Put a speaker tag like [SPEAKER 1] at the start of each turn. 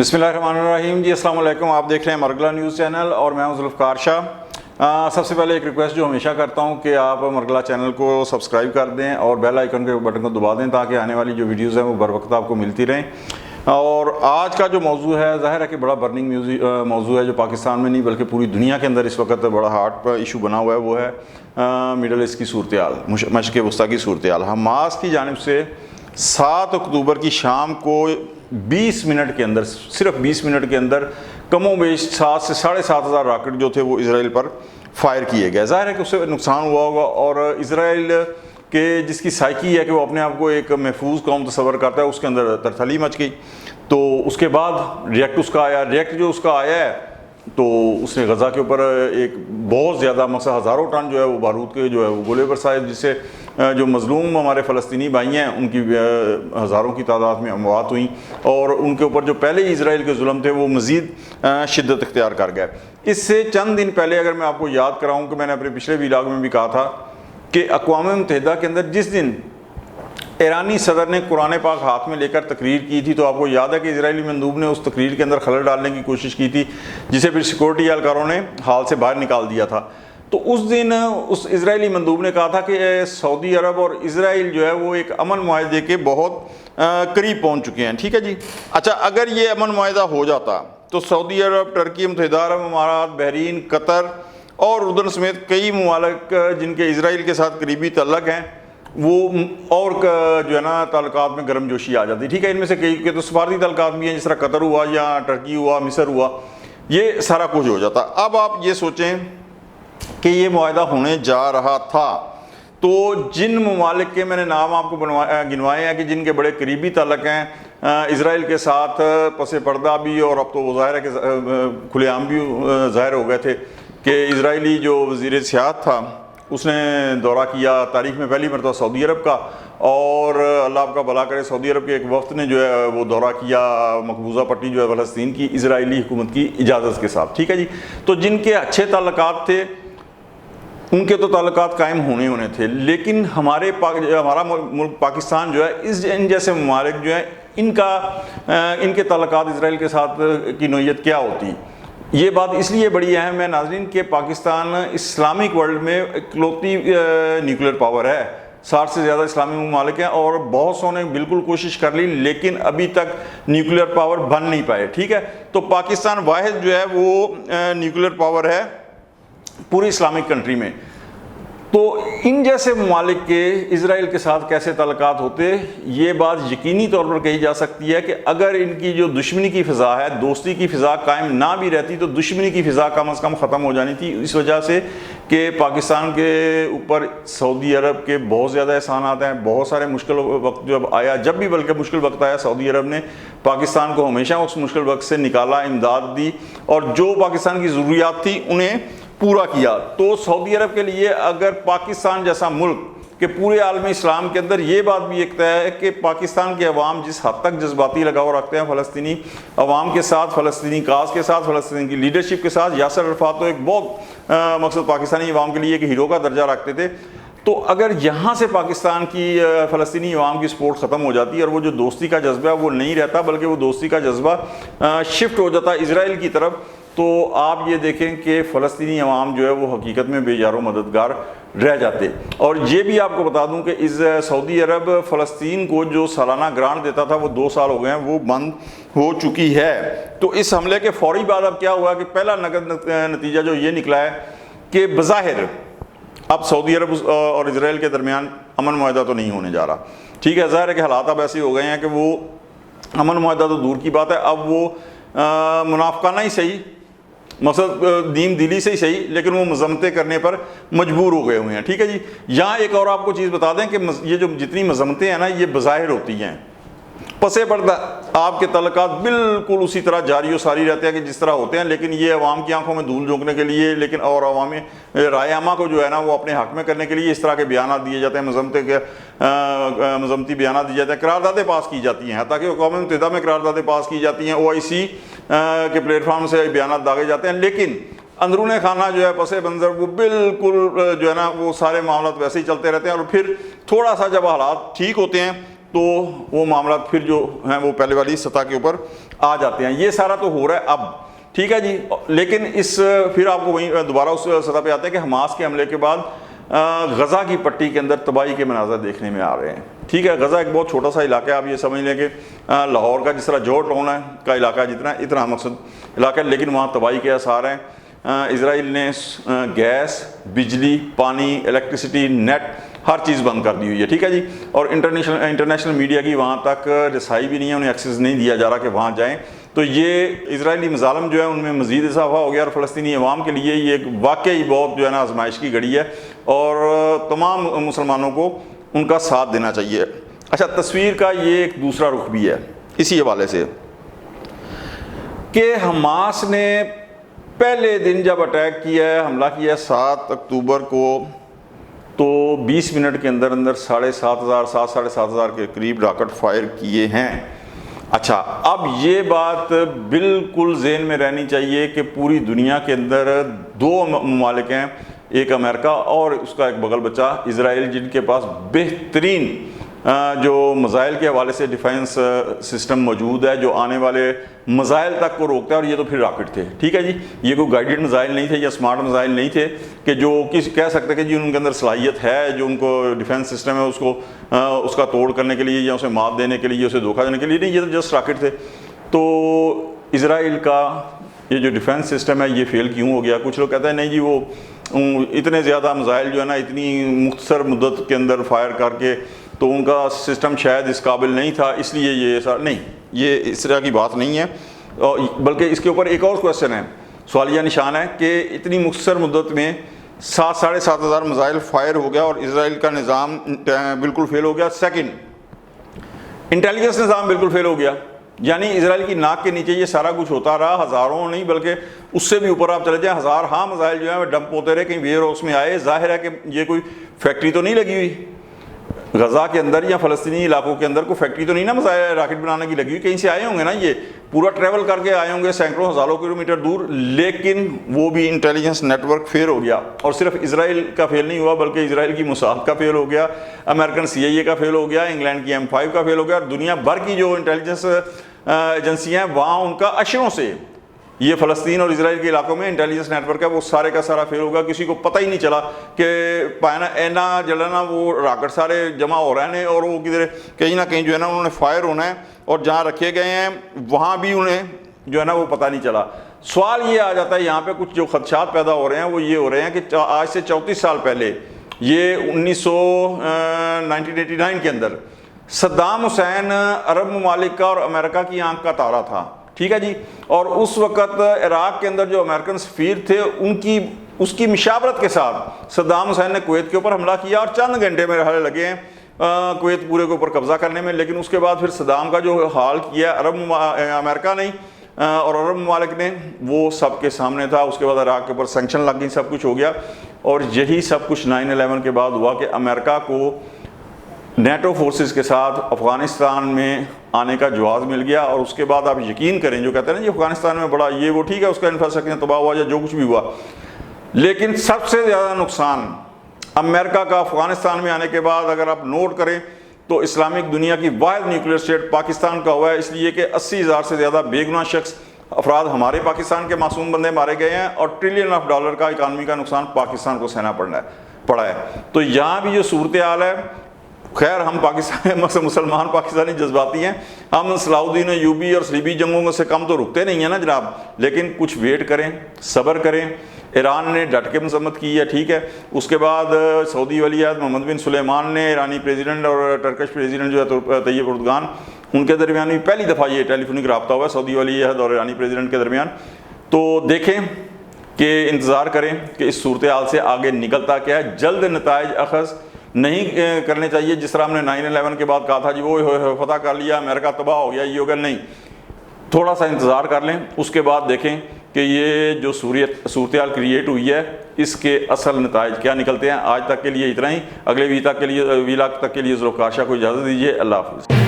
[SPEAKER 1] बिस्मिल्लाहिर्रहमानिर्रहीम जी, अस्सलाम वालेकुम। आप देख रहे हैं मरगला न्यूज़ चैनल और मैं हूं ज़ुल्फ़कार शाह। सबसे पहले एक रिक्वेस्ट जो हमेशा करता हूं कि आप मरगला चैनल को सब्सक्राइब कर दें और बेल आइकन के बटन को दबा दें ताकि आने वाली जो वीडियोज़ हैं वो बर वक्त आपको मिलती रहें। और आज का जो मौजू है, ज़ाहिर है कि बड़ा बर्निंग मौजू है जो पाकिस्तान में नहीं बल्कि पूरी दुनिया के अंदर इस वक्त बड़ा हॉट इशू बना हुआ है। वो है मिडल ईस्ट की सूरत हाल, मशरिक़ वस्ता की सूरत हाल। हमास की जानिब से 7 अक्टूबर की शाम को 20 मिनट के अंदर, सिर्फ 20 मिनट के अंदर कमो बेश 7 से 7,500 रॉकेट जो थे वो इसराइल पर फायर किए गए। ज़ाहिर है कि उससे नुकसान हुआ होगा और इसराइल के जिसकी साइकी है कि वो अपने आप को एक महफूज कौम तस्वर करता है, उसके अंदर तरथली मच गई। तो उसके बाद रिएक्ट जो उसका आया है तो उसने गज़ा के ऊपर एक बहुत ज़्यादा मसा हज़ारों टन जो है वो बारूद के जो है वो गोले बरसाए, जिससे जो मज़लूम हमारे फ़लस्तीनी भाई हैं उनकी हज़ारों की तादाद में अमवात हुई और उनके ऊपर जो पहले ही इसराइल के जुल्म थे वो मज़ीद शिद्दत इख्तियार कर गए। इससे चंद दिन पहले अगर मैं आपको याद कराऊँ कि मैंने अपने पिछले व्लॉग में भी कहा था कि अक़वाम मुत्तहिदा के अंदर जिस दिन ईरानी सदर ने कुरान पाक हाथ में लेकर तकरीर की थी, तो आपको याद है कि इजरायली मंदूब ने उस तकरीर के अंदर खलल डालने की कोशिश की थी, जिसे फिर सिक्योरिटी एहलकारों ने हाल से बाहर निकाल दिया था। तो उस दिन उस इजरायली मंदूब ने कहा था कि सऊदी अरब और इजराइल जो है वो एक अमन मुआहदे के बहुत करीब पहुँच चुके हैं। ठीक है जी। अच्छा, अगर ये अमन मुआहदा हो जाता तो सऊदी अरब, टर्की, मुत्तहिदा अरब अमारात, बहरीन, कतर और उर्दन समेत कई ममालिक जिनके इजराइल के साथ करीबी तल्लक हैं वो और जो है ना ताल्लुकात में गर्म जोशी आ जाती। ठीक है, इनमें से कई के तो सफारती ताल्लुकात भी हैं, जिस तरह कतर हुआ या टर्की हुआ, मिस्र हुआ, ये सारा कुछ हो जाता। अब आप ये सोचें कि ये मुआहदा होने जा रहा था तो जिन ममालिक के मैंने नाम आपको गिनवाए हैं कि जिनके बड़े करीबी ताल्लुक हैं इसराइल के साथ, पसे पर्दा भी और अब तो वो ज़ाहिर है कि खुलेआम भी ज़ाहिर हो गए थे कि इजरायली जो वज़ीर सियाहत था उसने दौरा किया तारीख़ में पहली मरतबा सऊदी अरब का, और अल्लाह आपका भला करे सऊदी अरब के एक वफ्द ने जो है वो दौरा किया मकबूजा पट्टी जो है फ़लस्तीन की इजरायली हुकूमत की इजाज़त के साथ। ठीक है जी। तो जिनके अच्छे ताल्लुकात थे उनके तो ताल्लुकात कायम होने थे, लेकिन हमारा मुल्क पाकिस्तान जो है इन जैसे ममालिक जो है इनके ताल्लुकात इजराइल के साथ की नोयत क्या होती। ये बात इसलिए बड़ी अहम है नाज़रीन कि पाकिस्तान इस्लामिक वर्ल्ड में इकलौती न्यूक्लियर पावर है। 60 से ज़्यादा इस्लामी ममालिक हैं और बहुत सौ ने बिल्कुल कोशिश कर ली लेकिन अभी तक न्यूक्लियर पावर बन नहीं पाए। ठीक है, तो पाकिस्तान वाहिद जो है वो न्यूक्लियर पावर है पूरी इस्लामिक कंट्री में। तो इन जैसे ममालिक के इजराइल के साथ कैसे ताल्लुकात होते, ये बात यकीनी तौर पर कही जा सकती है कि अगर इनकी जो दुश्मनी की फ़िज़ा है, दोस्ती की फ़िज़ा कायम ना भी रहती तो दुश्मनी की फ़िज़ा कम अज़ कम ख़त्म हो जानी थी। इस वजह से कि पाकिस्तान के ऊपर सऊदी अरब के बहुत ज़्यादा एहसानात हैं। बहुत सारे मुश्किल वक्त जब आया, जब भी बल्कि मुश्किल वक्त आया, सऊदी अरब ने पाकिस्तान को हमेशा उस मुश्किल वक्त से निकाला, इमदाद दी और जो पाकिस्तान की ज़रूरियात थी उन्हें पूरा किया। तो सऊदी अरब के लिए अगर पाकिस्तान जैसा मुल्क के पूरे आलम इस्लाम के अंदर ये बात भी एक तय है कि पाकिस्तान के अवाम जिस हद तक जज्बाती लगाव रखते हैं फ़लस्तीनी अवाम के साथ, फ़लस्तीनी काज के साथ, फ़लस्तीन की लीडरशिप के साथ। यासर अरफ़ात तो एक बहुत मकसद पाकिस्तानी अवाम के लिए एक हीरो का दर्जा रखते थे। तो अगर यहाँ से पाकिस्तान की फ़लस्तीनी अवाम की सपोर्ट ख़त्म हो जाती है और वो जो दोस्ती का जज्बा वो नहीं रहता बल्कि वो दोस्ती का जज्बा शिफ्ट हो जाता इसराइल की तरफ, तो आप ये देखें कि फ़लस्तीनी अवाम जो है वो हकीकत में बेजारो मददगार रह जाते। और ये भी आपको बता दूं कि इस सऊदी अरब फ़लस्तीन को जो सालाना ग्रांट देता था वो 2 साल हो गए हैं, वो बंद हो चुकी है। तो इस हमले के फ़ौरी बाद अब क्या हुआ कि पहला नतीजा जो ये निकला है कि बज़ाहिर अब सऊदी अरब और इजराइल के दरमियान अमन मुआहदा तो नहीं होने जा रहा। ठीक है, ज़ाहिर है कि हालात अब ऐसे हो गए हैं कि वो अमन मुआहदा तो दूर की बात है, अब वो मुनाफकाना ही सही, मकसद दीन दिली से ही सही, लेकिन वो मजम्मतें करने पर मजबूर हो गए हुए हैं। ठीक है जी। यहाँ एक और आपको चीज़ बता दें कि ये जो जितनी मजम्मतें हैं ना ये बज़ाहिर होती हैं, पसे पर्दा आपके ताल्लुकात बिल्कुल उसी तरह जारी और सारी रहते हैं कि जिस तरह होते हैं, लेकिन ये अवाम की आंखों में धूल झोंकने के लिए लेकिन और अवामी राय आमा को जो है ना वो अपने हक में करने के लिए इस तरह के बयान दिए जाते हैं, मजम्मती बयान दिए जाते हैं, करारदादें पास की जाती हैं, ताकि अक़वाम मुत्तहिदा में करारदादें पास की जाती हैं, OIC के प्लेटफार्म से बयान दागे जाते हैं, लेकिन अंदरूनी खाना जो है पसे मंज़र वो बिल्कुल जो है ना वो सारे मामला वैसे ही चलते रहते हैं। और फिर थोड़ा सा जब हालात ठीक होते हैं तो वो मामला फिर जो हैं वो पहले वाली सतह के ऊपर آ جاتے ہیں. یہ سارا تو ہو رہا ہے اب, ٹھیک ہے جی. لیکن پھر آپ کو وہیں دوبارہ اس سطح پہ آتے ہیں کہ حماس کے حملے کے بعد غزہ کی پٹی کے اندر تباہی کے مناظر دیکھنے میں آ رہے ہیں. ٹھیک ہے, غزہ ایک بہت چھوٹا سا علاقہ ہے, آپ یہ سمجھ لیں کہ لاہور کا جس طرح جوہر ٹاؤن کا علاقہ جتنا اتنا مقصد علاقہ ہے, لیکن وہاں تباہی کے آثار ہیں. اسرائیل نے گیس, بجلی, پانی, الیکٹریسٹی, نیٹ ہر چیز بند کر دی ہوئی ہے. ٹھیک ہے جی. اور انٹرنیشنل میڈیا کی وہاں تک رسائی بھی نہیں ہے, انہیں ایکسیس نہیں دیا جا رہا کہ وہاں جائیں. تو یہ اسرائیلی مظالم جو ہے ان میں مزید اضافہ ہو گیا, اور فلسطینی عوام کے لیے یہ ایک واقعی بہت جو ہے نا آزمائش کی گھڑی ہے, اور تمام مسلمانوں کو ان کا ساتھ دینا چاہیے. اچھا, تصویر کا یہ ایک دوسرا رخ بھی ہے اسی حوالے سے کہ حماس نے پہلے دن جب اٹیک کیا ہے, حملہ کیا ہے 7 اکتوبر کو, تو 20 منٹ کے اندر 7,500 کے قریب راکٹ فائر کیے ہیں. اچھا, اب یہ بات بالکل ذہن میں رہنی چاہیے کہ پوری دنیا کے اندر 2 ممالک ہیں, ایک امریکہ اور اس کا ایک بغل بچہ اسرائیل, جن کے پاس بہترین جو میزائل کے حوالے سے ڈیفینس سسٹم موجود ہے, جو آنے والے میزائل تک کو روکتا ہے. اور یہ تو پھر راکٹ تھے. ٹھیک ہے جی, یہ کوئی گائیڈڈ میزائل نہیں تھے یا اسمارٹ میزائل نہیں تھے کہ جو کہہ سکتے کہ جی ان کے اندر صلاحیت ہے, جو ان کو ڈیفینس سسٹم ہے اس کا توڑ کرنے کے لیے یا اسے مات دینے کے لیے, اسے دھوکہ دینے کے لیے نہیں, یہ تو جسٹ راکٹ تھے. تو اسرائیل کا یہ جو ڈیفینس سسٹم ہے یہ فیل کیوں ہو گیا؟ کچھ لوگ کہتے ہیں نہیں جی وہ اتنے زیادہ میزائل جو ہے نا اتنی مختصر مدت کے اندر فائر کر کے تو ان کا سسٹم شاید اس قابل نہیں تھا, اس لیے یہ ایسا نہیں, یہ اس طرح کی بات نہیں ہے. بلکہ اس کے اوپر ایک اور کویسچن ہے, سوالیہ نشان ہے کہ اتنی مختصر مدت میں 7,500 میزائل فائر ہو گیا اور اسرائیل کا نظام بالکل فیل ہو گیا. سیکنڈ, انٹیلیجنس نظام بالکل فیل ہو گیا. یعنی اسرائیل کی ناک کے نیچے یہ سارا کچھ ہوتا رہا, ہزاروں نہیں بلکہ اس سے بھی اوپر آپ چلے جائیں, ہزار میزائل جو ہیں وہ ڈمپ ہوتے رہے, کہیں ویئر ہاؤس میں آئے. ظاہر ہے کہ یہ کوئی فیکٹری تو نہیں لگی ہوئی غزہ کے اندر یا فلسطینی علاقوں کے اندر, کوئی فیکٹری تو نہیں نا میزائل راکٹ بنانے کی لگی ہوئی, کہیں سے آئے ہوں گے نا, یہ پورا ٹریول کر کے آئے ہوں گے سینکڑوں ہزاروں کلومیٹر دور. لیکن وہ بھی انٹیلیجنس نیٹ ورک فیل ہو گیا, اور صرف اسرائیل کا فیل نہیں ہوا بلکہ اسرائیل کی موساد کا فیل ہو گیا, امریکن CIA کا فیل ہو گیا, انگلینڈ کی M5 کا فیل ہو گیا, اور دنیا بھر کی جو انٹیلیجنس ایجنسیاں ہیں وہاں ان کا اشروں سے یہ فلسطین اور اسرائیل کے علاقوں میں انٹیلیجنس نیٹ ورک ہے وہ سارے کا سارا فیل ہوگا. کسی کو پتہ ہی نہیں چلا کہ پائنا اینا جلانا وہ راکٹ سارے جمع ہو رہے ہیں اور وہ کدھر کہیں نہ کہیں جو ہے نا انہوں نے فائر ہونا ہے, اور جہاں رکھے گئے ہیں وہاں بھی انہیں جو ہے نا وہ پتہ نہیں چلا. سوال یہ آ جاتا ہے یہاں پہ کچھ جو خدشات پیدا ہو رہے ہیں وہ یہ ہو رہے ہیں کہ آج سے 34 سال پہلے, یہ 1989 کے اندر صدام حسین عرب ممالک کا اور امریکہ کی آنکھ کا تارا تھا. ٹھیک ہے جی, اور اس وقت عراق کے اندر جو امریکن سفیر تھے اس کی مشاورت کے ساتھ صدام حسین نے کویت کے اوپر حملہ کیا, اور چند گھنٹے میں حالے لگے ہیں کویت پورے کے اوپر قبضہ کرنے میں. لیکن اس کے بعد پھر صدام کا جو حال کیا امریکہ نہیں اور عرب ممالک نے, وہ سب کے سامنے تھا. اس کے بعد عراق کے اوپر سینکشن لگ گئی, سب کچھ ہو گیا. اور یہی سب کچھ 9/11 کے بعد ہوا کہ امریکہ کو نیٹو فورسز کے ساتھ افغانستان میں آنے کا جواز مل گیا. اور اس کے بعد آپ یقین کریں, جو کہتے ہیں نا جی افغانستان میں بڑا یہ وہ ٹھیک ہے اس کا انفراسٹرکچر تباہ ہوا یا جو کچھ بھی ہوا, لیکن سب سے زیادہ نقصان امریکہ کا افغانستان میں آنے کے بعد اگر آپ نوٹ کریں تو اسلامک دنیا کی واحد نیوکلیئر اسٹیٹ پاکستان کا ہوا ہے, اس لیے کہ 80,000 سے زیادہ بے گناہ شخص افراد ہمارے پاکستان کے معصوم بندے مارے گئے ہیں, اور ٹریلین آف ڈالر کا اکانومی کا نقصان پاکستان کو سہنا پڑا ہے. تو یہاں بھی جو صورتحال ہے, خیر ہم پاکستان مسلمان پاکستانی جذباتی ہیں, ہم صلاح الدین ایوبی اور صلیبی جنگوں سے کم تو رکتے نہیں ہیں نا جناب, لیکن کچھ ویٹ کریں, صبر کریں. ایران نے ڈٹ کے مذمت کی ہے, ٹھیک ہے. اس کے بعد سعودی ولی عہد محمد بن سلیمان نے ایرانی پریزیڈنٹ اور ٹرکش پریزیڈنٹ جو ہے طیب اردگان, ان کے درمیان بھی پہلی دفعہ یہ ٹیلی فونک رابطہ ہوا ہے سعودی ولی عہد اور ایرانی پریزیڈنٹ کے درمیان. تو دیکھیں کہ انتظار کریں کہ اس صورتحال سے آگے نکلتا کیا ہے. جلد نتائج اخذ نہیں کرنے چاہیے, جس طرح ہم نے 9/11 کے بعد کہا تھا جی وہ فتح کر لیا, امریکہ تباہ ہو گیا, یہ ہو گیا. نہیں, تھوڑا سا انتظار کر لیں, اس کے بعد دیکھیں کہ یہ جو صورتحال کریٹ ہوئی ہے اس کے اصل نتائج کیا نکلتے ہیں. آج تک کے لیے اتنا ہی, اگلے ویلاگ تک کے لیے ذوالفقار شاہ کو اجازت دیجیے. اللہ حافظ.